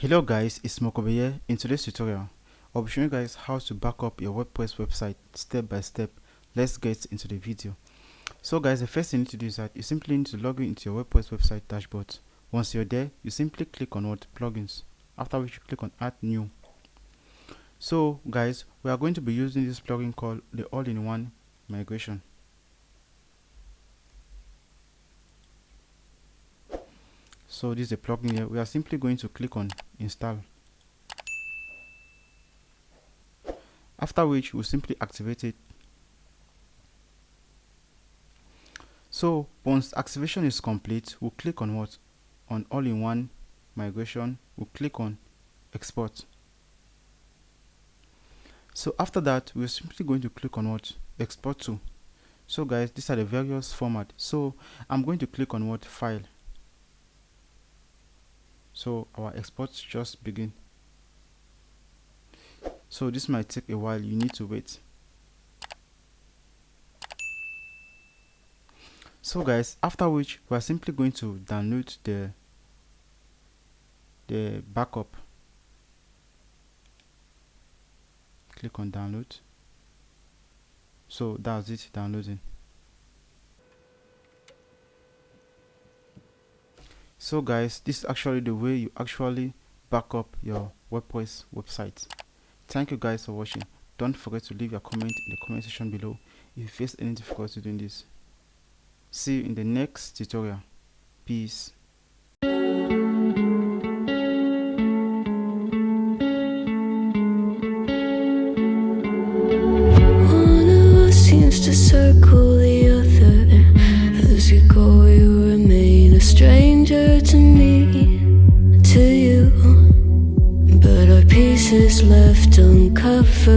Hello guys, it's Mokobe here. In today's tutorial, I'll be showing you guys how to back up your WordPress website step by step. Let's get into the video. So guys, the first thing you need to do is that you simply need to log into your WordPress website dashboard. Once you're there, you simply click on plugins, after which you click on add new. So guys, we are going to be using this plugin called the all-in-one migration. So this is the plugin here. We are simply going to click on install, after which we'll simply activate it. So once activation is complete, we'll click on on all-in-one migration. We'll click on export. So after that, we're simply going to click on export to. So guys, these are the various formats. So I'm going to click on file. So our exports just begin. So this might take a while, you need to wait. So guys, after which we are simply going to download the backup. Click on download. So that's it, downloading. So guys, this is actually the way you actually back up your WordPress website. Thank you guys for watching. Don't forget to leave your comment in the comment section below if you face any difficulty doing this. See you in the next tutorial. Peace. One of us seems to circle the other. As you go, you remain a stranger to me, to you. But our pieces left uncovered.